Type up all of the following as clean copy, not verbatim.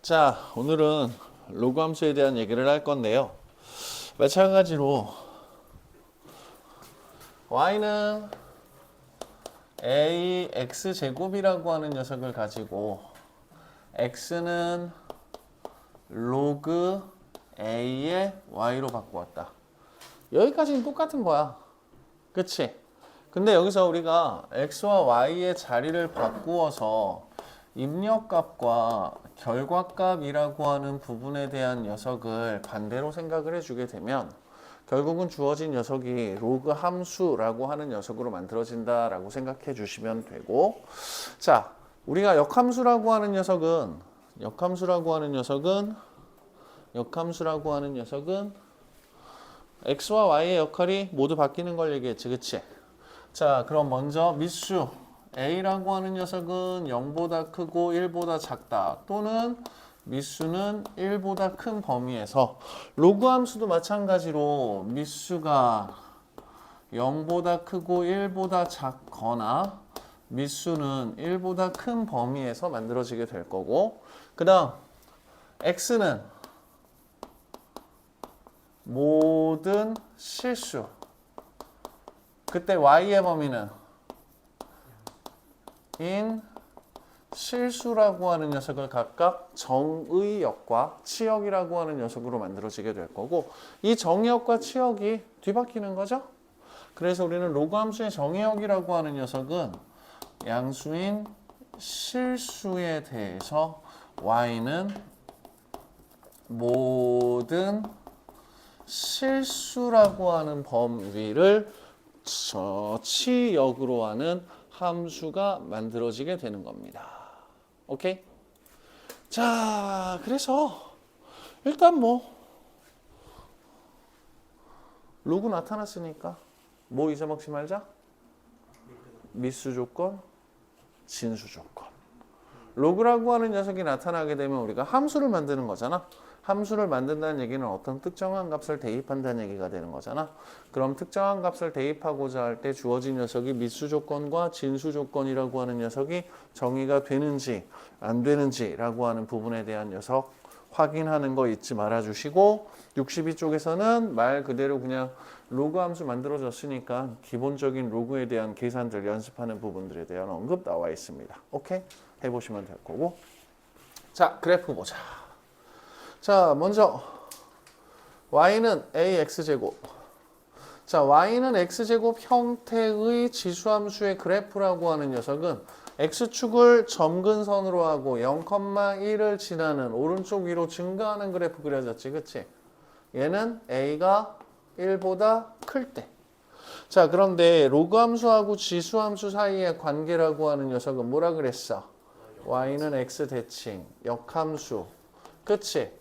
자, 오늘은 로그 함수에 대한 얘기를 할 건데요. 마찬가지로 y는 ax제곱이라고 하는 녀석을 가지고 x는 로그 a의 y로 바꾸었다. 여기까지는 똑같은 거야. 그치? 근데 여기서 우리가 x와 y의 자리를 바꾸어서 입력값과 결과값이라고 하는 부분에 대한 녀석을 반대로 생각을 해주게 되면 결국은 주어진 녀석이 로그 함수라고 하는 녀석으로 만들어진다라고 생각해 주시면 되고, 자, 우리가 역함수라고 하는 녀석은 x와 y의 역할이 모두 바뀌는 걸 얘기했지, 그치? 자, 그럼 먼저 미수 a라고 하는 녀석은 0보다 크고 1보다 작다, 또는 미수는 1보다 큰 범위에서 로그 함수도 마찬가지로 미수가 0보다 크고 1보다 작거나 미수는 1보다 큰 범위에서 만들어지게 될 거고, 그 다음 x는 모든 실수, 그때 y의 범위는 인 실수라고 하는 녀석을 각각 정의역과 치역이라고 하는 녀석으로 만들어지게 될 거고, 이 정의역과 치역이 뒤바뀌는 거죠. 그래서 우리는 로그 함수의 정의역이라고 하는 녀석은 양수인 실수에 대해서 y는 모든 실수라고 하는 범위를 치역으로 하는 함수가 만들어지게 되는 겁니다. 오케이? 자, 그래서 일단 로그 나타났으니까 뭐 잊어먹지 말자? 미수 조건, 진수 조건. 로그라고 하는 녀석이 나타나게 되면 우리가 함수를 만드는 거잖아. 함수를 만든다는 얘기는 어떤 특정한 값을 대입한다는 얘기가 되는 거잖아. 그럼 특정한 값을 대입하고자 할 때 주어진 녀석이 미수 조건과 진수 조건이라고 하는 녀석이 정의가 되는지 안 되는지라고 하는 부분에 대한 녀석 확인하는 거 잊지 말아 주시고, 62쪽에서는 말 그대로 그냥 로그 함수 만들어졌으니까 기본적인 로그에 대한 계산들 연습하는 부분들에 대한 언급 나와 있습니다. 오케이? 해보시면 될 거고. 자, 그래프 보자. 자, 먼저 y는 ax제곱. 자, y는 x제곱 형태의 지수함수의 그래프라고 하는 녀석은 x축을 점근선으로 하고 0,1을 지나는 오른쪽 위로 증가하는 그래프 그려졌지, 그치? 얘는 a가 1보다 클 때. 자, 그런데 로그 함수하고 지수함수 사이의 관계라고 하는 녀석은 뭐라 그랬어? y는 x 대칭, 역함수. 그치?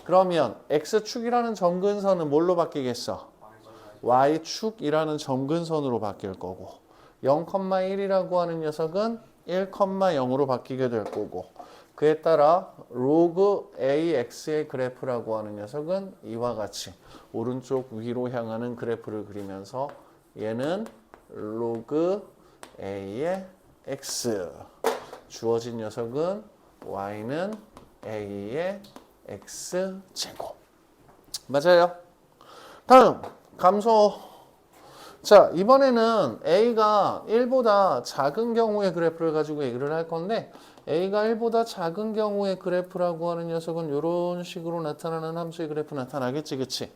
그러면 x축이라는 점근선은 뭘로 바뀌겠어? y축이라는 점근선으로 바뀔 거고, 0,1이라고 하는 녀석은 1,0으로 바뀌게 될 거고, 그에 따라 로그 ax의 그래프라고 하는 녀석은 이와 같이 오른쪽 위로 향하는 그래프를 그리면서 얘는 로그 a의 x, 주어진 녀석은 y는 a의 x제곱. 맞아요? 다음 감소. 자, 이번에는 a가 1보다 작은 경우의 그래프를 가지고 얘기를 할 건데, a가 1보다 작은 경우의 그래프라고 하는 녀석은 이런 식으로 나타나는 함수의 그래프 나타나겠지, 그치?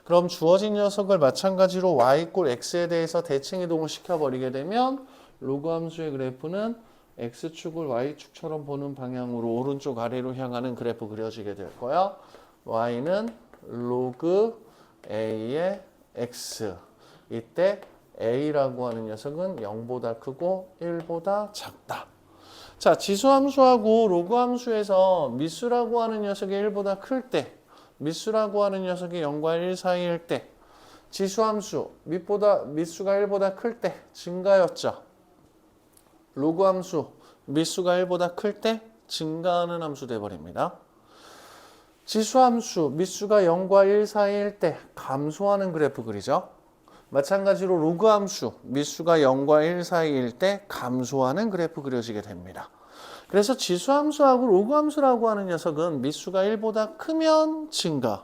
그럼 주어진 녀석을 마찬가지로 y 꼴 x에 대해서 대칭 이동을 시켜버리게 되면 로그 함수의 그래프는 x축을 y축처럼 보는 방향으로 오른쪽 아래로 향하는 그래프 그려지게 될 거야. y는 로그 a의 x. 이때 a라고 하는 녀석은 0보다 크고 1보다 작다. 자, 지수함수하고 로그 함수에서 미수라고 하는 녀석이 1보다 클 때, 미수라고 하는 녀석이 0과 1 사이일 때, 지수함수 미수가 1보다 클 때 증가였죠. 로그 함수 미수가 1보다 클 때 증가하는 함수 돼버립니다. 지수함수 미수가 0과 1 사이일 때 감소하는 그래프 그리죠. 마찬가지로 로그 함수 미수가 0과 1 사이일 때 감소하는 그래프 그려지게 됩니다. 그래서 지수함수하고 로그함수라고 하는 녀석은 미수가 1보다 크면 증가,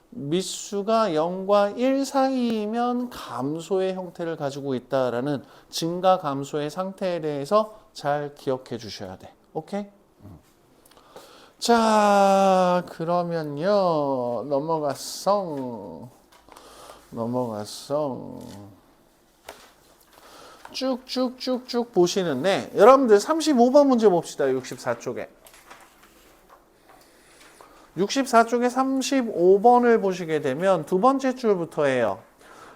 미수가 0과 1 사이이면 감소의 형태를 가지고 있다라는 증가 감소의 상태에 대해서 잘 기억해 주셔야 돼. 오케이? 자, 그러면요. 넘어갔어. 쭉쭉쭉쭉 보시는데 여러분들 35번 문제 봅시다. 64쪽에. 64쪽에 35번을 보시게 되면 두 번째 줄부터예요.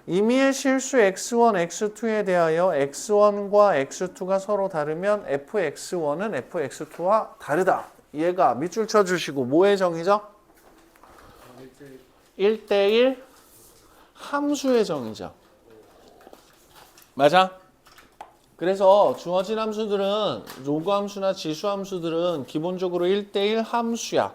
임의의 실수 x1, x2에 대하여 x1과 x2가 서로 다르면 fx1은 fx2와 다르다. 얘가 밑줄 쳐주시고 뭐의 정의죠? 1대1 함수의 정의죠. 맞아? 그래서 주어진 함수들은 로그 함수나 지수 함수들은 기본적으로 1대1 함수야.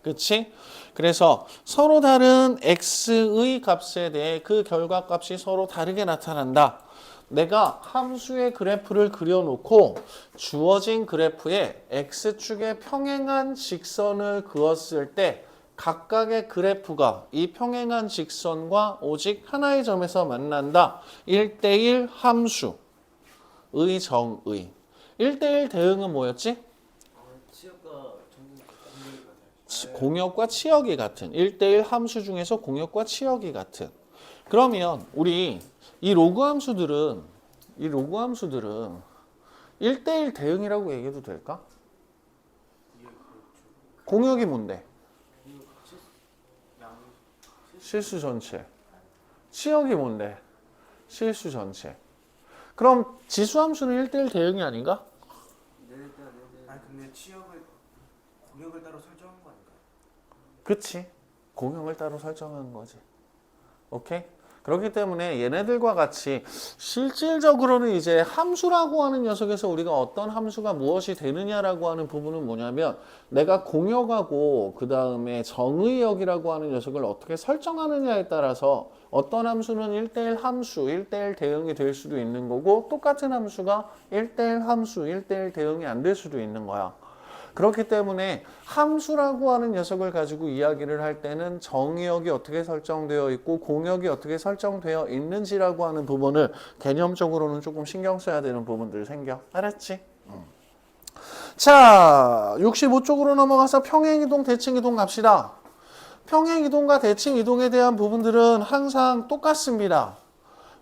그치? 그래서 서로 다른 x의 값에 대해 그 결과값이 서로 다르게 나타난다. 내가 함수의 그래프를 그려놓고 주어진 그래프에 x축에 평행한 직선을 그었을 때 각각의 그래프가 이 평행한 직선과 오직 하나의 점에서 만난다. 1대1 함수의 정의. 1대1 대응은 뭐였지? 공역과 치역이 같은 1대1 함수 중에서 공역과 치역이 같은. 그러면 우리 이 로그 함수들은 1대1 대응이라고 얘기해도 될까? 공역이 뭔데? 실수 전체. 치역이 뭔데? 실수 전체. 그럼 지수 함수는 1대1 대응이 아닌가? 아니 근데 치역을 공역을 따로 설정한 거 아닌가요? 그치. 공역을 따로 설정한 거지. 오케이? 그렇기 때문에 얘네들과 같이 실질적으로는 이제 함수라고 하는 녀석에서 우리가 어떤 함수가 무엇이 되느냐라고 하는 부분은 뭐냐면 내가 공역하고 그 다음에 정의역이라고 하는 녀석을 어떻게 설정하느냐에 따라서 어떤 함수는 1대1 함수, 1대1 대응이 될 수도 있는 거고 똑같은 함수가 1대1 함수, 1대1 대응이 안 될 수도 있는 거야. 그렇기 때문에 함수라고 하는 녀석을 가지고 이야기를 할 때는 정의역이 어떻게 설정되어 있고 공역이 어떻게 설정되어 있는지라고 하는 부분을 개념적으로는 조금 신경 써야 되는 부분들 생겨. 알았지? 자, 65쪽으로 넘어가서 평행이동, 대칭이동 갑시다. 평행이동과 대칭이동에 대한 부분들은 항상 똑같습니다.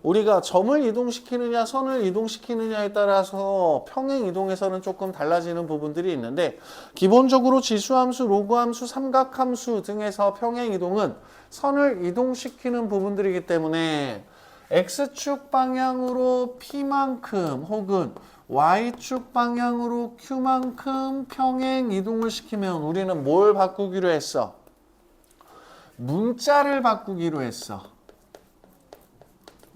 우리가 점을 이동시키느냐 선을 이동시키느냐에 따라서 평행이동에서는 조금 달라지는 부분들이 있는데 기본적으로 지수함수, 로그함수, 삼각함수 등에서 평행이동은 선을 이동시키는 부분들이기 때문에 X축 방향으로 P만큼 혹은 Y축 방향으로 Q만큼 평행이동을 시키면 우리는 뭘 바꾸기로 했어? 문자를 바꾸기로 했어.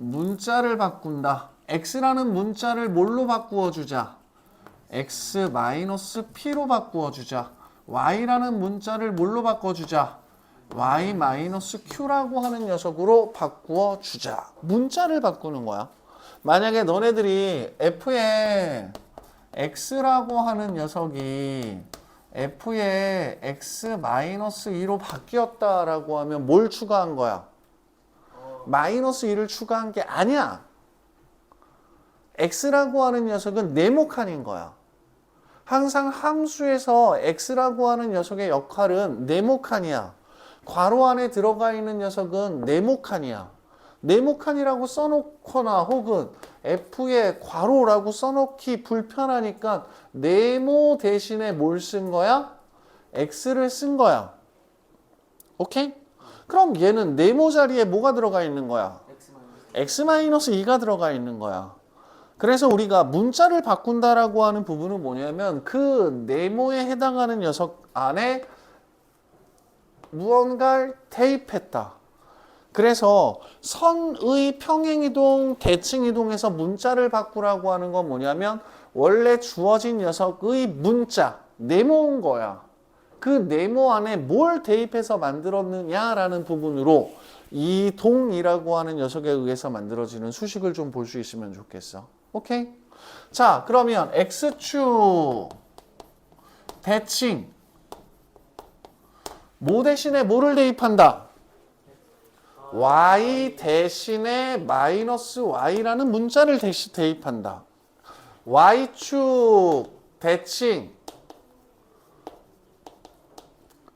문자를 바꾼다. x라는 문자를 뭘로 바꾸어 주자? x-p로 바꾸어 주자. y라는 문자를 뭘로 바꿔 주자? y-q라고 하는 녀석으로 바꾸어 주자. 문자를 바꾸는 거야. 만약에 너네들이 f의 x라고 하는 녀석이 f의 x-2로 바뀌었다라고 하면 뭘 추가한 거야? 마이너스 1을 추가한 게 아니야. x라고 하는 녀석은 네모칸인 거야. 항상 함수에서 x라고 하는 녀석의 역할은 네모칸이야. 괄호 안에 들어가 있는 녀석은 네모칸이야. 네모칸이라고 써놓거나 혹은 f의 괄호라고 써놓기 불편하니까 네모 대신에 뭘 쓴 거야? x를 쓴 거야. 오케이? 그럼 얘는 네모 자리에 뭐가 들어가 있는 거야? x-2가 들어가 있는 거야. 그래서 우리가 문자를 바꾼다라고 하는 부분은 뭐냐면 그 네모에 해당하는 녀석 안에 무언가를 대입했다. 그래서 선의 평행이동, 대칭이동에서 문자를 바꾸라고 하는 건 뭐냐면 원래 주어진 녀석의 문자, 네모인 거야. 그 네모 안에 뭘 대입해서 만들었느냐라는 부분으로 이동이라고 하는 녀석에 의해서 만들어지는 수식을 좀 볼 수 있으면 좋겠어. 오케이? 자, 그러면 x축 대칭. 뭐 대신에 뭐를 대입한다? y 대신에 마이너스 y라는 문자를 대입한다. y축 대칭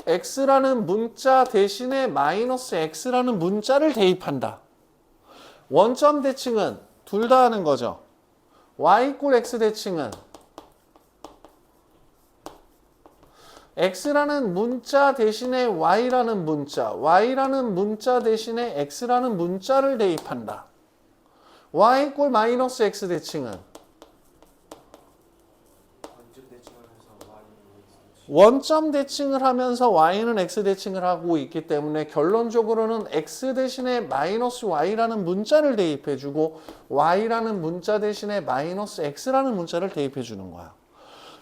x라는 문자 대신에 마이너스 x라는 문자를 대입한다. 원점 대칭은 둘 다 하는 거죠. y 이꼴 x 대칭은 x라는 문자 대신에 y라는 문자 대신에 x라는 문자를 대입한다. y 이꼴 마이너스 x 대칭은 원점 대칭을 하면서 y는 x 대칭을 하고 있기 때문에 결론적으로는 x 대신에 마이너스 y라는 문자를 대입해주고 y라는 문자 대신에 마이너스 x라는 문자를 대입해주는 거야.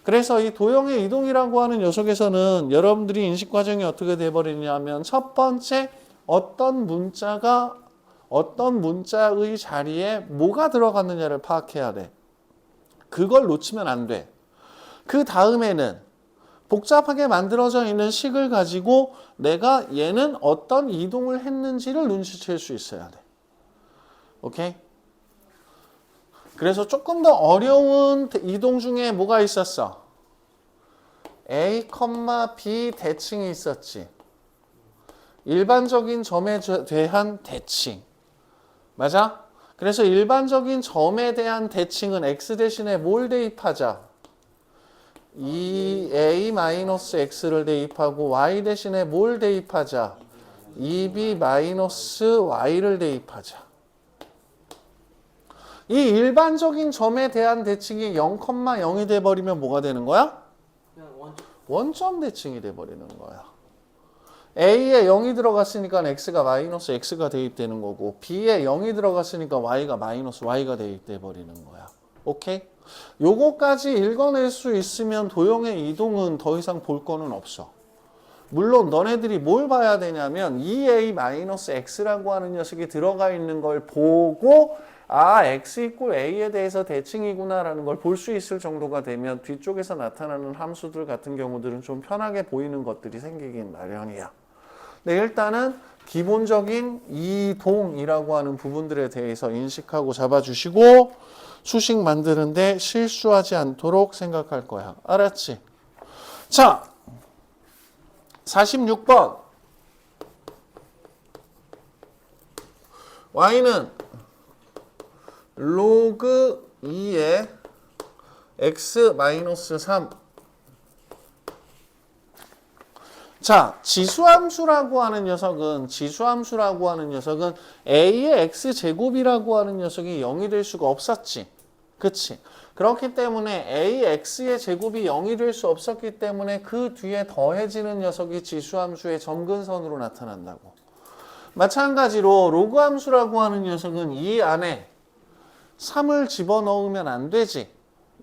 그래서 이 도형의 이동이라고 하는 녀석에서는 여러분들이 인식 과정이 어떻게 돼버리냐면 첫 번째 어떤 문자가 어떤 문자의 자리에 뭐가 들어갔느냐를 파악해야 돼. 그걸 놓치면 안 돼. 그 다음에는 복잡하게 만들어져 있는 식을 가지고 내가 얘는 어떤 이동을 했는지를 눈치챌 수 있어야 돼. 오케이? 그래서 조금 더 어려운 이동 중에 뭐가 있었어? A, B 대칭이 있었지. 일반적인 점에 대한 대칭. 맞아? 그래서 일반적인 점에 대한 대칭은 X 대신에 뭘 대입하자? 2A-X를 대입하고 Y 대신에 뭘 대입하자? 2B-Y를 대입하자. 이 일반적인 점에 대한 대칭이 0,0이 돼버리면 뭐가 되는 거야? 원점 대칭이 돼버리는 거야. A에 0이 들어갔으니까 X가 마이너스 X가 대입되는 거고 B에 0이 들어갔으니까 Y가 마이너스 Y가 대입돼 버리는 거야. 오케이? 요거까지 읽어낼 수 있으면 도형의 이동은 더 이상 볼 거는 없어. 물론 너네들이 뭘 봐야 되냐면 2A-X라고 하는 녀석이 들어가 있는 걸 보고 아, X 이꼴 A에 대해서 대칭이구나라는 걸 볼 수 있을 정도가 되면 뒤쪽에서 나타나는 함수들 같은 경우들은 좀 편하게 보이는 것들이 생기긴 마련이야. 네, 일단은 기본적인 이동이라고 하는 부분들에 대해서 인식하고 잡아주시고 수식 만드는데 실수하지 않도록 생각할 거야. 알았지? 자, 46번. y는 로그 2의 x-3. 자, 지수함수라고 하는 녀석은 a의 x제곱이라고 하는 녀석이 0이 될 수가 없었지. 그치? 그렇기 때문에 ax의 제곱이 0이 될 수 없었기 때문에 그 뒤에 더해지는 녀석이 지수함수의 점근선으로 나타난다고. 마찬가지로 로그함수라고 하는 녀석은 이 안에 3을 집어넣으면 안 되지.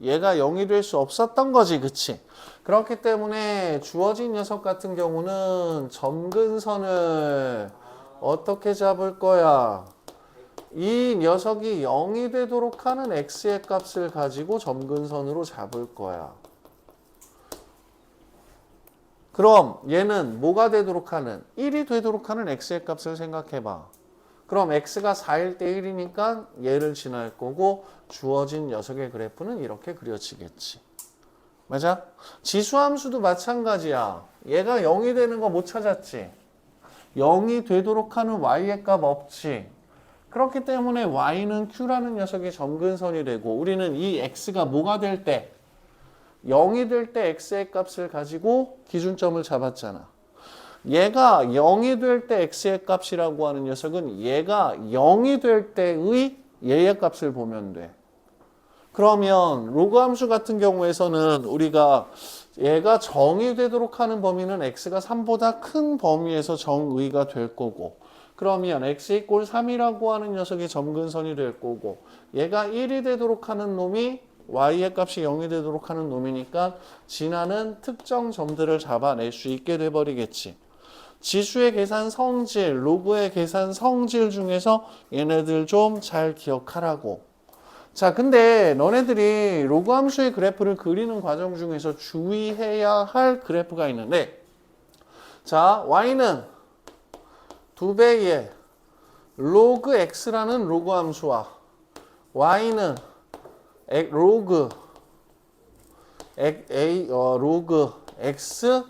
얘가 0이 될 수 없었던 거지. 그치? 그렇기 때문에 주어진 녀석 같은 경우는 점근선을 어떻게 잡을 거야? 이 녀석이 0이 되도록 하는 x의 값을 가지고 점근선으로 잡을 거야. 그럼 얘는 뭐가 되도록 하는? 1이 되도록 하는 x의 값을 생각해봐. 그럼 x가 4일 때 1이니까 얘를 지날 거고 주어진 녀석의 그래프는 이렇게 그려지겠지. 맞아? 지수함수도 마찬가지야. 얘가 0이 되는 거 못 찾았지? 0이 되도록 하는 y의 값 없지? 그렇기 때문에 y는 q라는 녀석이 점근선이 되고 우리는 이 x가 뭐가 될 때? 0이 될 때 x의 값을 가지고 기준점을 잡았잖아. 얘가 0이 될 때 x의 값이라고 하는 녀석은 얘가 0이 될 때의 얘의 값을 보면 돼. 그러면 로그 함수 같은 경우에서는 우리가 얘가 정의 되도록 하는 범위는 x가 3보다 큰 범위에서 정의가 될 거고 그러면 x 이꼴 3이라고 하는 녀석이 점근선이 될 거고 얘가 1이 되도록 하는 놈이 y의 값이 0이 되도록 하는 놈이니까 지나는 특정 점들을 잡아낼 수 있게 돼버리겠지. 지수의 계산 성질, 로그의 계산 성질 중에서 얘네들 좀 잘 기억하라고. 자, 근데 너네들이 로그 함수의 그래프를 그리는 과정 중에서 주의해야 할 그래프가 있는데, 자, y는 2배의 로그 x라는 로그 함수와 y는 로그 로그 x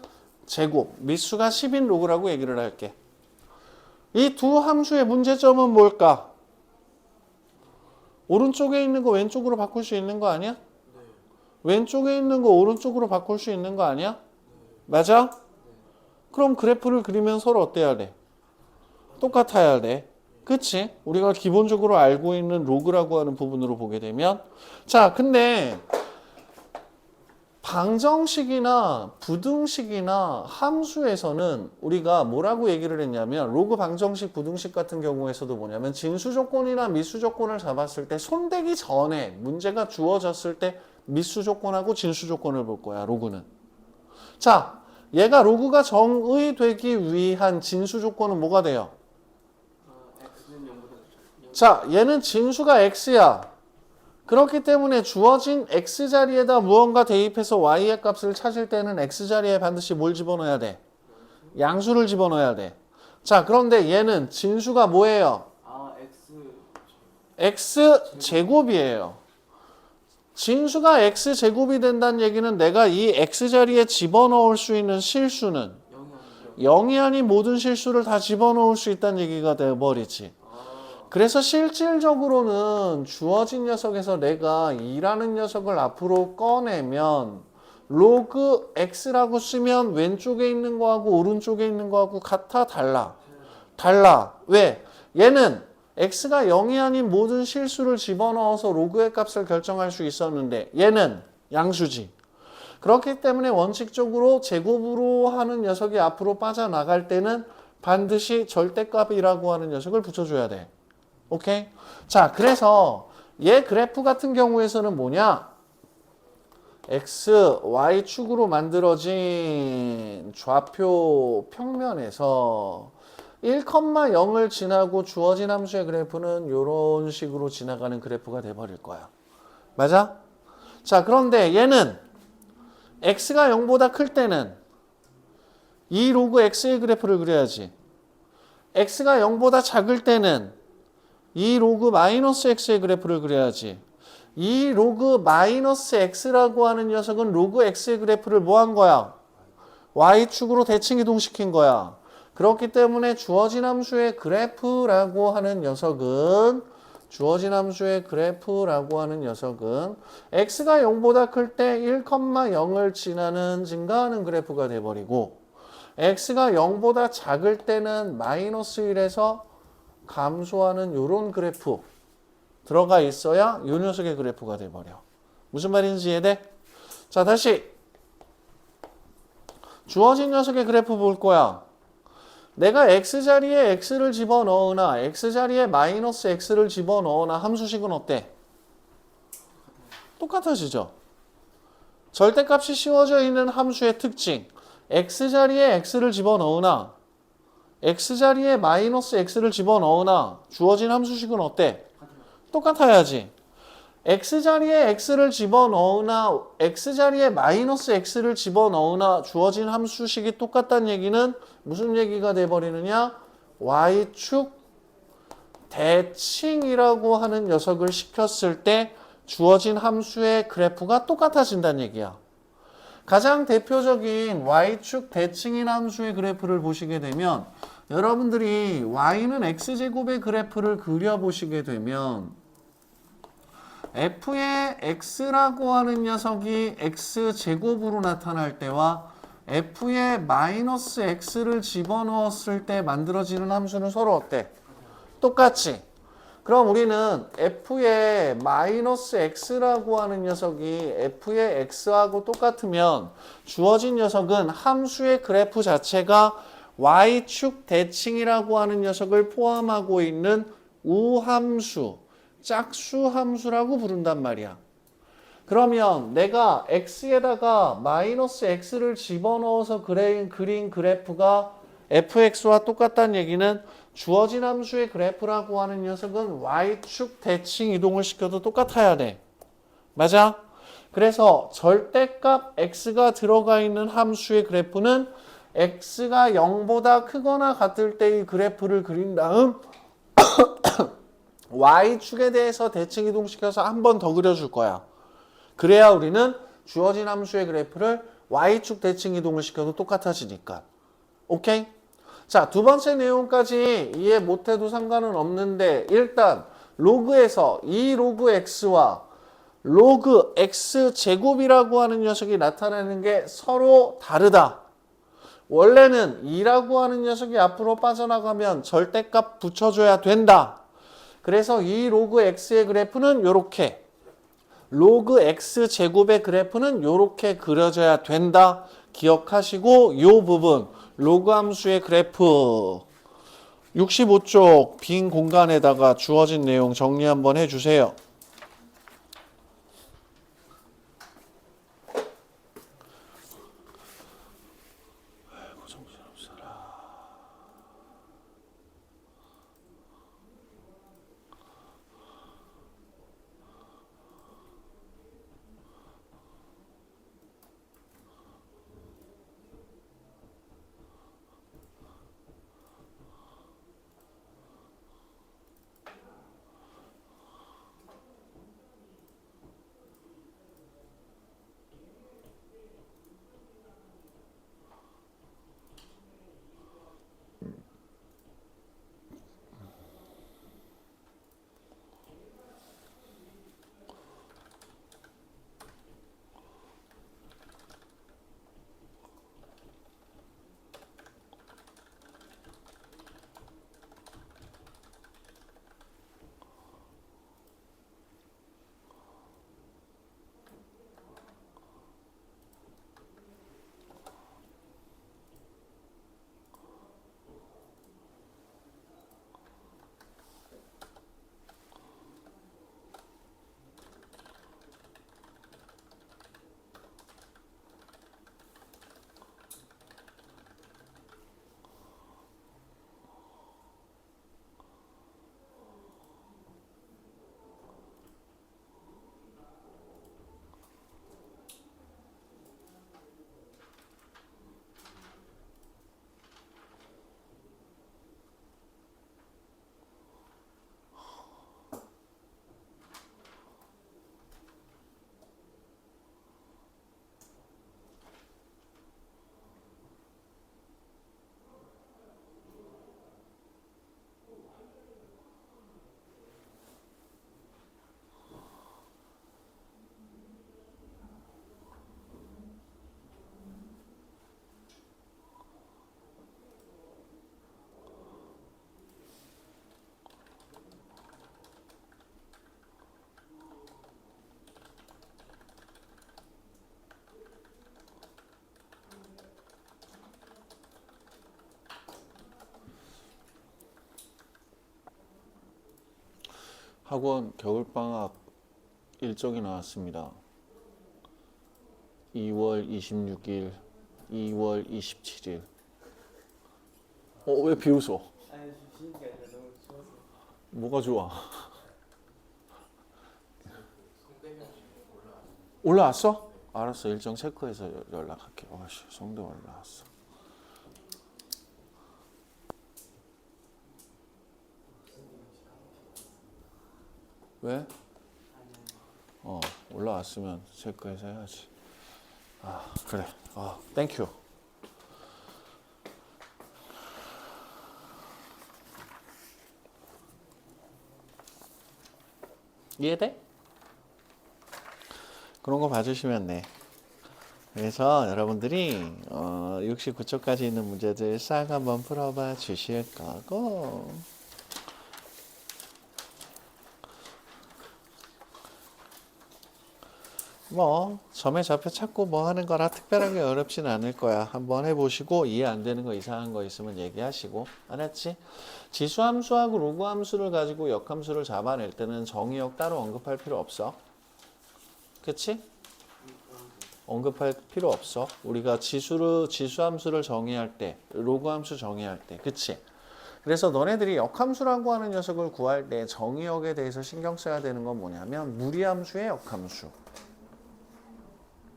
제곱 미수가 10인 로그라고 얘기를 할게. 이 두 함수의 문제점은 뭘까? 오른쪽에 있는 거 왼쪽으로 바꿀 수 있는 거 아니야? 왼쪽에 있는 거 오른쪽으로 바꿀 수 있는 거 아니야? 맞아? 그럼 그래프를 그리면 서로 어때야 돼? 똑같아야 돼. 그치? 우리가 기본적으로 알고 있는 로그라고 하는 부분으로 보게 되면, 자, 근데 방정식이나 부등식이나 함수에서는 우리가 뭐라고 얘기를 했냐면, 로그 방정식 부등식 같은 경우에서도 뭐냐면 진수 조건이나 미수 조건을 잡았을 때 손대기 전에 문제가 주어졌을 때 미수 조건하고 진수 조건을 볼 거야. 로그는. 자, 얘가 로그가 정의되기 위한 진수 조건은 뭐가 돼요? x는 0보다 자, 얘는 진수가 x야. 그렇기 때문에 주어진 x자리에다 무언가 대입해서 y의 값을 찾을 때는 x자리에 반드시 뭘 집어넣어야 돼? 양수를 집어넣어야 돼. 자, 그런데 얘는 진수가 뭐예요? x제곱이에요. 진수가 x제곱이 된다는 얘기는 내가 이 x자리에 집어넣을 수 있는 실수는 0이 아닌 모든 실수를 다 집어넣을 수 있다는 얘기가 되어버리지. 그래서 실질적으로는 주어진 녀석에서 내가 2라는 녀석을 앞으로 꺼내면 로그 x라고 쓰면 왼쪽에 있는 거하고 오른쪽에 있는 거하고 같아? 달라? 달라. 왜? 얘는 x가 0이 아닌 모든 실수를 집어넣어서 로그의 값을 결정할 수 있었는데 얘는 양수지. 그렇기 때문에 원칙적으로 제곱으로 하는 녀석이 앞으로 빠져나갈 때는 반드시 절대값이라고 하는 녀석을 붙여줘야 돼. 오케이? 자, 그래서 얘 그래프 같은 경우에서는 뭐냐? x, y축으로 만들어진 좌표 평면에서 1,0을 지나고 주어진 함수의 그래프는 이런 식으로 지나가는 그래프가 돼버릴 거야. 맞아? 자, 그런데 얘는 x가 0보다 클 때는 이 로그 x의 그래프를 그려야지. x가 0보다 작을 때는 이 로그 마이너스 x의 그래프를 그려야지. 이 로그 마이너스 x라고 하는 녀석은 로그 x의 그래프를 뭐 한 거야? y축으로 대칭 이동시킨 거야. 그렇기 때문에 주어진 함수의 그래프라고 하는 녀석은 x가 0보다 클 때 1,0을 지나는 증가하는 그래프가 돼버리고 x가 0보다 작을 때는 마이너스 1에서 감소하는 요런 그래프 들어가 있어야 요 녀석의 그래프가 돼버려. 무슨 말인지 이해돼? 자, 다시 주어진 녀석의 그래프 볼 거야. 내가 x자리에 x를 집어넣으나 x자리에 마이너스 x를 집어넣으나 함수식은 어때? 똑같아지죠? 절대값이 씌워져 있는 함수의 특징. x자리에 x를 집어넣으나 x자리에 마이너스 x를 집어넣으나 주어진 함수식은 어때? 똑같아야지. x자리에 x를 집어넣으나 x자리에 마이너스 x를 집어넣으나 주어진 함수식이 똑같다는 얘기는 무슨 얘기가 돼버리느냐? y축 대칭이라고 하는 녀석을 시켰을 때 주어진 함수의 그래프가 똑같아진다는 얘기야. 가장 대표적인 y축 대칭인 함수의 그래프를 보시게 되면 여러분들이 y는 x제곱의 그래프를 그려보시게 되면 f의 x라고 하는 녀석이 x제곱으로 나타날 때와 f의 마이너스 x를 집어넣었을 때 만들어지는 함수는 서로 어때? 똑같지? 그럼 우리는 f의 마이너스 x라고 하는 녀석이 f의 x하고 똑같으면 주어진 녀석은 함수의 그래프 자체가 y축 대칭이라고 하는 녀석을 포함하고 있는 우함수, 짝수함수라고 부른단 말이야. 그러면 내가 x에다가 마이너스 x를 집어넣어서 그린 그래프가 fx와 똑같다는 얘기는 주어진 함수의 그래프라고 하는 녀석은 y축 대칭 이동을 시켜도 똑같아야 돼. 맞아? 그래서 절대값 x가 들어가 있는 함수의 그래프는 x가 0보다 크거나 같을 때의 그래프를 그린 다음 y축에 대해서 대칭 이동시켜서 한 번 더 그려줄 거야. 그래야 우리는 주어진 함수의 그래프를 y축 대칭 이동을 시켜도 똑같아지니까. 오케이? 자, 두 번째 내용까지 이해 못해도 상관은 없는데 일단 로그에서 이 로그 x와 로그 x 제곱이라고 하는 녀석이 나타나는 게 서로 다르다. 원래는 2라고 하는 녀석이 앞으로 빠져나가면 절대값 붙여줘야 된다. 그래서 이 로그 x의 그래프는 이렇게, 로그 x 제곱의 그래프는 이렇게 그려져야 된다. 기억하시고 이 부분 로그 함수의 그래프 65쪽 빈 공간에다가 주어진 내용 정리 한번 해주세요. 학원 겨울방학 일정이 나왔습니다. 2월 26일, 2월 27일. 왜 비웃어? 아니 진짜 너무 좋았어. 뭐가 좋아? 올라왔어? 알았어. 일정 체크해서 연락할게. 아씨, 성대 올라왔어. 왜? 올라왔으면 체크해서 해야지. 그래. 땡큐. 이해돼? 그런 거 봐주시면 돼. 그래서 여러분들이 69초까지 있는 문제들 싹 한번 풀어봐 주실 거고, 점에 좌표 찾고 뭐 하는 거라 특별하게 어렵진 않을 거야. 한번 해보시고 이해 안 되는 거 이상한 거 있으면 얘기하시고. 알았지? 지수함수하고 로그함수를 가지고 역함수를 잡아낼 때는 정의역 따로 언급할 필요 없어. 그치? 언급할 필요 없어. 우리가 지수함수를 정의할 때, 로그 함수 정의할 때, 그치? 그래서 너네들이 역함수라고 하는 녀석을 구할 때 정의역에 대해서 신경 써야 되는 건 뭐냐면 무리함수의 역함수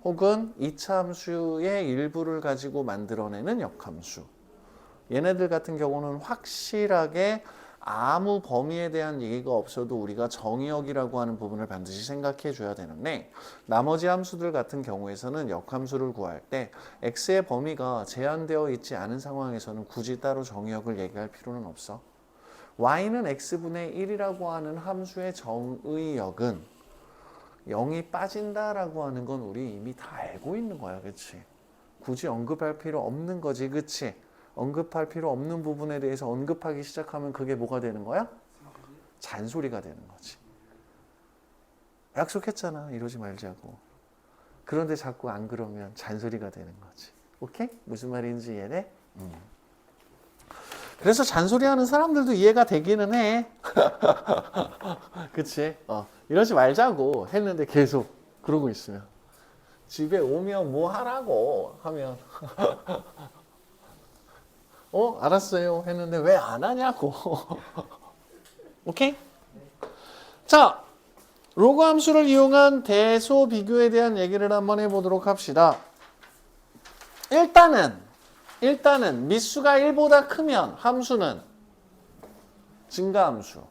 혹은 이차함수의 일부를 가지고 만들어내는 역함수. 얘네들 같은 경우는 확실하게 아무 범위에 대한 얘기가 없어도 우리가 정의역이라고 하는 부분을 반드시 생각해 줘야 되는데 나머지 함수들 같은 경우에서는 역함수를 구할 때 x의 범위가 제한되어 있지 않은 상황에서는 굳이 따로 정의역을 얘기할 필요는 없어. y는 x분의 1이라고 하는 함수의 정의역은 0이 빠진다라고 하는 건 우리 이미 다 알고 있는 거야. 그치? 굳이 언급할 필요 없는 거지. 그치? 언급할 필요 없는 부분에 대해서 언급하기 시작하면 그게 뭐가 되는 거야? 잔소리가 되는 거지. 약속했잖아. 이러지 말자고. 그런데 자꾸 안 그러면 잔소리가 되는 거지. 오케이? 무슨 말인지 이해돼? 그래서 잔소리하는 사람들도 이해가 되기는 해. 그치? 이러지 말자고 했는데 계속 그러고 있으면 집에 오면 뭐 하라고 하면 알았어요 했는데 왜 안 하냐고. 오케이? 자, 로그 함수를 이용한 대소 비교에 대한 얘기를 한번 해보도록 합시다. 일단은 미수가 1보다 크면 함수는 증가함수.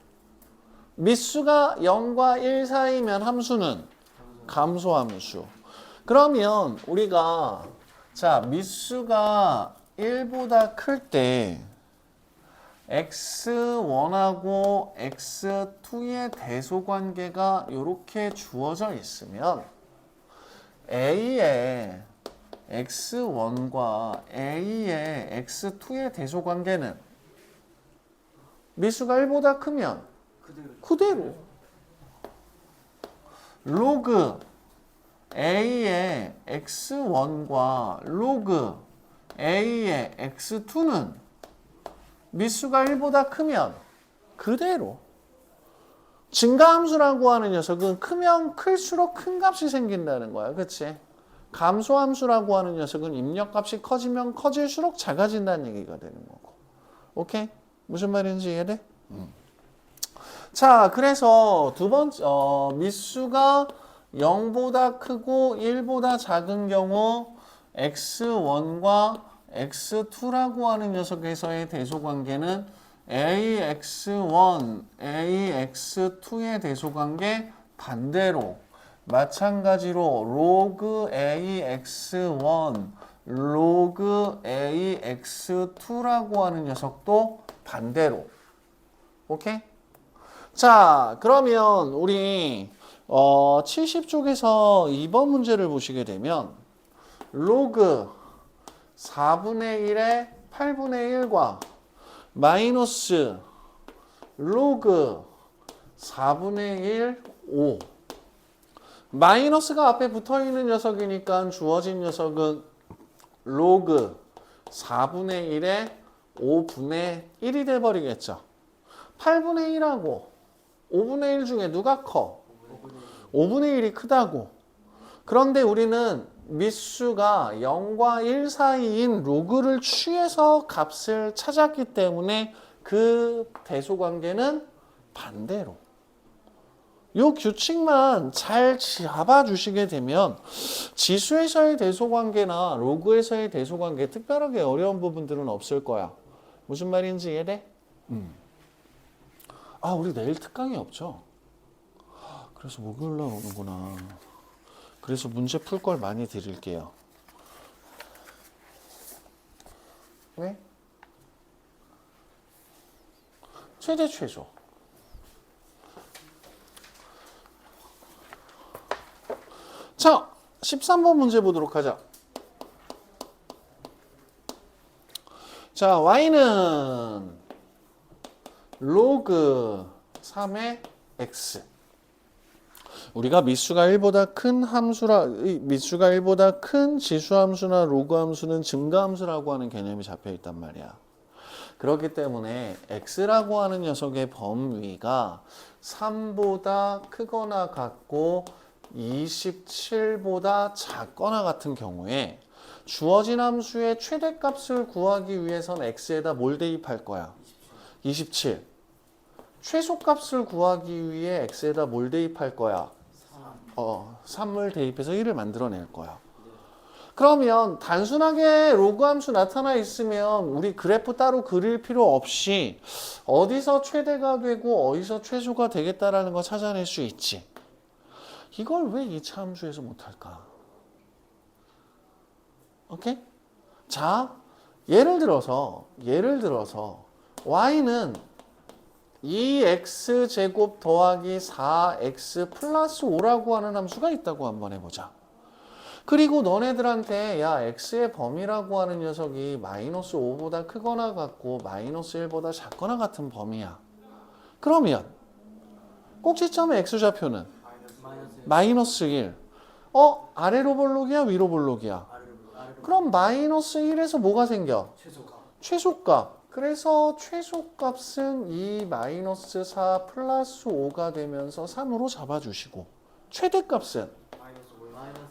미수가 0과 1 사이면 함수는 감소함수. 그러면 우리가 자 미수가 1보다 클 때 x1하고 x2의 대소관계가 이렇게 주어져 있으면 a의 x1과 a의 x2의 대소관계는 미수가 1보다 크면 그대로 로그 a의 x1과 로그 a의 x2는 미수가 1보다 크면 그대로. 증가함수라고 하는 녀석은 크면 클수록 큰 값이 생긴다는 거야. 그치? 감소함수라고 하는 녀석은 입력값이 커지면 커질수록 작아진다는 얘기가 되는 거고. 오케이? 무슨 말인지 이해돼? 자, 그래서 두 번째, 미수가 0보다 크고 1보다 작은 경우 x1과 x2라고 하는 녀석에서의 대소관계는 ax1, ax2의 대소관계 반대로 마찬가지로 로그 ax1, 로그 ax2라고 하는 녀석도 반대로. 오케이? 자, 그러면 우리 70쪽에서 2번 문제를 보시게 되면 로그 4분의 1의 8분의 1과 마이너스 로그 4분의 1, 5. 마이너스가 앞에 붙어있는 녀석이니까 주어진 녀석은 로그 4분의 1의 5분의 1이 돼버리겠죠. 8분의 1하고 5분의 1 중에 누가 커? 5분의 1이 크다고. 그런데 우리는 미수가 0과 1 사이인 로그를 취해서 값을 찾았기 때문에 그 대소관계는 반대로. 요 규칙만 잘 잡아주시게 되면 지수에서의 대소관계나 로그에서의 대소관계 특별하게 어려운 부분들은 없을 거야. 무슨 말인지 이해돼? 우리 내일 특강이 없죠? 그래서 목요일 날 오는구나. 그래서 문제 풀 걸 많이 드릴게요. 왜? 최대 최소. 자, 13번 문제 보도록 하자. 자, y는 로그 3의 x. 우리가 미수가 1보다 큰 미수가 1보다 큰 지수함수나 로그함수는 증가함수라고 하는 개념이 잡혀 있단 말이야. 그렇기 때문에 x라고 하는 녀석의 범위가 3보다 크거나 같고 27보다 작거나 같은 경우에 주어진 함수의 최대값을 구하기 위해선 x에다 뭘 대입할 거야? 27. 최소값을 구하기 위해 x에다 뭘 대입할 거야? 3을 대입해서 1을 만들어낼 거야. 그러면 단순하게 로그 함수 나타나 있으면 우리 그래프 따로 그릴 필요 없이 어디서 최대가 되고 어디서 최소가 되겠다라는 거 찾아낼 수 있지. 이걸 왜 2차 함수에서 못할까? 오케이? 자, 예를 들어서 y는 2x제곱 더하기 4x 플러스 5라고 하는 함수가 있다고 한번 해보자. 그리고 너네들한테 야 x의 범위라고 하는 녀석이 마이너스 5보다 크거나 같고 마이너스 1보다 작거나 같은 범위야. 그러면 꼭지점의 x좌표는 마이너스 1. 아래로 볼록이야 위로 볼록이야? 그럼 마이너스 1에서 뭐가 생겨? 최소값. 그래서 최소값은 2 마이너스 4 플러스 5가 되면서 3으로 잡아주시고 최대값은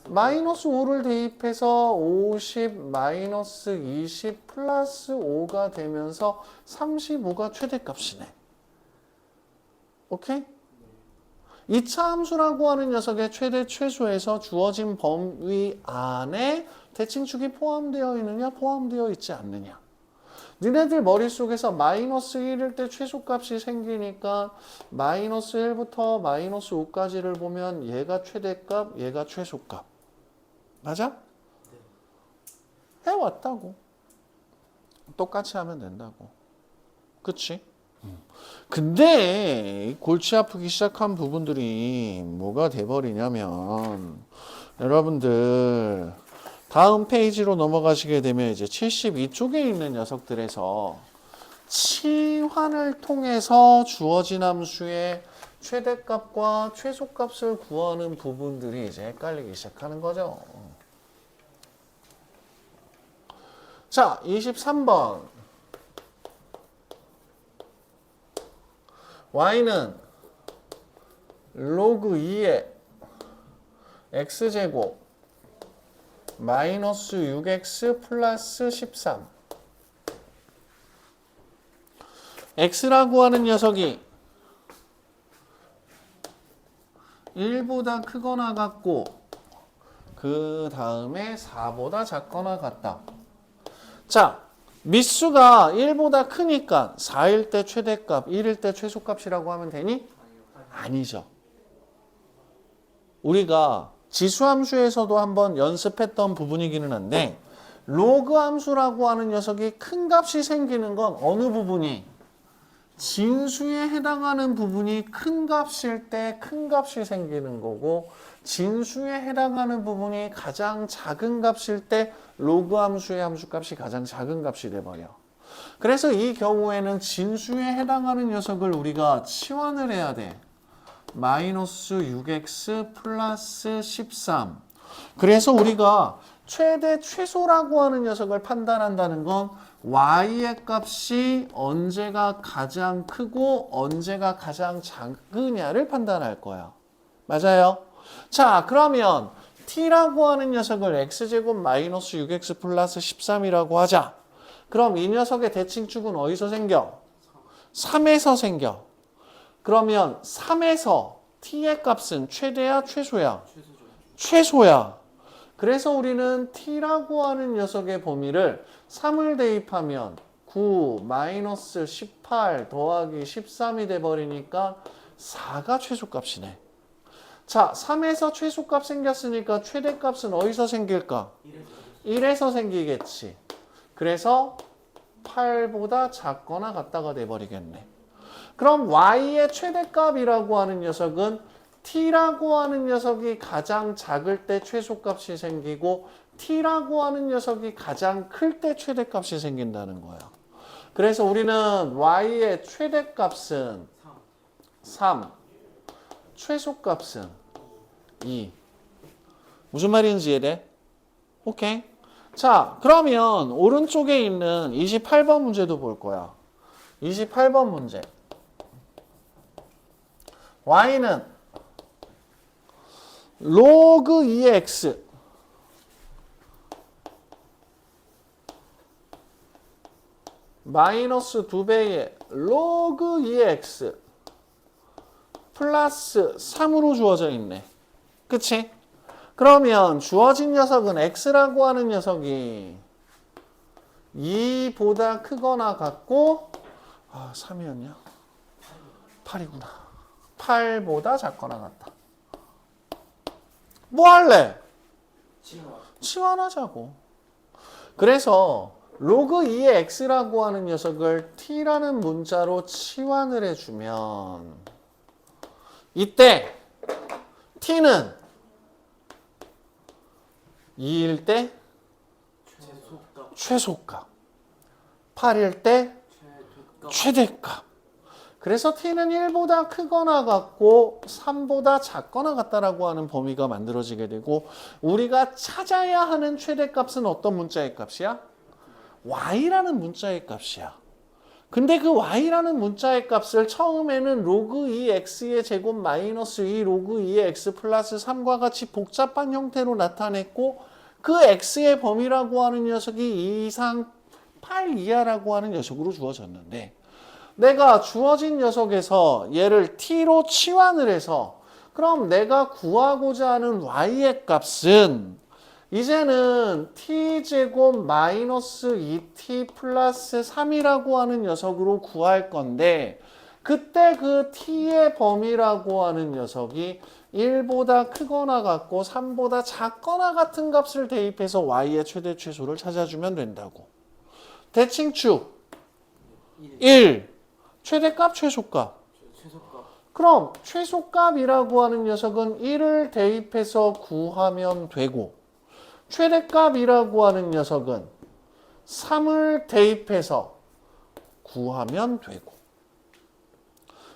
마이너스 5를 대입해서 50 마이너스 20 플러스 5가 되면서 35가 최대값이네. 오케이? 2차 함수라고 하는 녀석의 최대 최소에서 주어진 범위 안에 대칭축이 포함되어 있느냐 포함되어 있지 않느냐. 니네들 머릿속에서 마이너스 1일 때 최소값이 생기니까 마이너스 1부터 마이너스 5까지를 보면 얘가 최대값, 얘가 최소값. 맞아? 해왔다고. 똑같이 하면 된다고. 그치? 근데 골치 아프기 시작한 부분들이 뭐가 돼버리냐면 여러분들 다음 페이지로 넘어가시게 되면 이제 72쪽에 있는 녀석들에서 치환을 통해서 주어진 함수의 최대값과 최소값을 구하는 부분들이 이제 헷갈리기 시작하는 거죠. 자, 23번. y는 로그 2의 x제곱 마이너스 6x 플러스 13. x라고 하는 녀석이 1보다 크거나 같고 그 다음에 4보다 작거나 같다. 자, 밑수가 1보다 크니까 4일 때 최대값, 1일 때 최소값이라고 하면 되니? 아니죠. 우리가 지수함수에서도 한번 연습했던 부분이기는 한데 로그 함수라고 하는 녀석이 큰 값이 생기는 건 어느 부분이? 진수에 해당하는 부분이 큰 값일 때 큰 값이 생기는 거고 진수에 해당하는 부분이 가장 작은 값일 때 로그 함수의 함수값이 가장 작은 값이 돼버려. 그래서 이 경우에는 진수에 해당하는 녀석을 우리가 치환을 해야 돼. 마이너스 6x 플러스 13. 그래서 우리가 최대 최소라고 하는 녀석을 판단한다는 건 y의 값이 언제가 가장 크고 언제가 가장 작으냐를 판단할 거야. 맞아요? 자, 그러면 t라고 하는 녀석을 x제곱 마이너스 6x 플러스 13이라고 하자. 그럼 이 녀석의 대칭축은 어디서 생겨? 3에서 생겨. 그러면 3에서 t의 값은 최대야 최소야? 최소야. 그래서 우리는 t라고 하는 녀석의 범위를 3을 대입하면 9 마이너스 18 더하기 13이 돼버리니까 4가 최소값이네. 자, 3에서 최소값 생겼으니까 최대값은 어디서 생길까? 1에서 생기겠지. 그래서 8보다 작거나 같다가 돼버리겠네. 그럼 y의 최대값이라고 하는 녀석은 t라고 하는 녀석이 가장 작을 때 최소값이 생기고 t라고 하는 녀석이 가장 클 때 최대값이 생긴다는 거야. 그래서 우리는 y의 최대값은 3, 최소값은 2. 무슨 말인지 이해돼? 오케이. 자, 그러면 오른쪽에 있는 28번 문제도 볼 거야. 28번 문제. y는 로그 2의 x 마이너스 2배의 로그 2의 x 플러스 3으로 주어져 있네. 그치? 그러면 주어진 녀석은 x라고 하는 녀석이 2보다 크거나 같고 3이었냐? 8이구나. 8보다 작거나 같다. 뭐 할래? 치환하자고. 그래서 로그 2의 x라고 하는 녀석을 t라는 문자로 치환을 해주면 이때 t는 2일 때 최소값, 8일 때 최대값. 그래서 t는 1보다 크거나 같고 3보다 작거나 같다라고 하는 범위가 만들어지게 되고 우리가 찾아야 하는 최대값은 어떤 문자의 값이야? y라는 문자의 값이야. 근데 그 y라는 문자의 값을 처음에는 로그 2x의 제곱 마이너스 2 로그 2의 x 플러스 3과 같이 복잡한 형태로 나타냈고 그 x의 범위라고 하는 녀석이 2 이상 8 이하라고 하는 녀석으로 주어졌는데 내가 주어진 녀석에서 얘를 t로 치환을 해서 그럼 내가 구하고자 하는 y의 값은 이제는 t제곱 마이너스 2t 플러스 3이라고 하는 녀석으로 구할 건데 그때 그 t의 범위라고 하는 녀석이 1보다 크거나 같고 3보다 작거나 같은 값을 대입해서 y의 최대 최소를 찾아주면 된다고. 대칭축 1 최대값 최소값. 그럼 최소값이라고 하는 녀석은 1을 대입해서 구하면 되고 최대값이라고 하는 녀석은 3을 대입해서 구하면 되고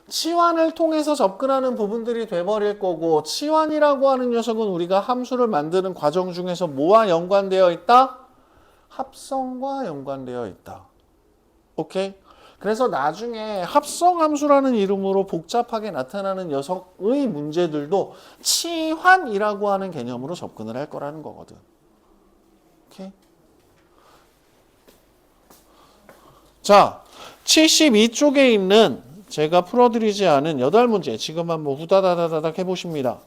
치환을 통해서 접근하는 부분들이 돼버릴 거고 치환이라고 하는 녀석은 우리가 함수를 만드는 과정 중에서 뭐와 연관되어 있다? 합성과 연관되어 있다. 오케이? 그래서 나중에 합성함수라는 이름으로 복잡하게 나타나는 녀석의 문제들도 치환이라고 하는 개념으로 접근을 할 거라는 거거든. 오케이? 자, 72쪽에 있는 제가 풀어드리지 않은 8문제 지금 한번 후다다다닥 해보십니다.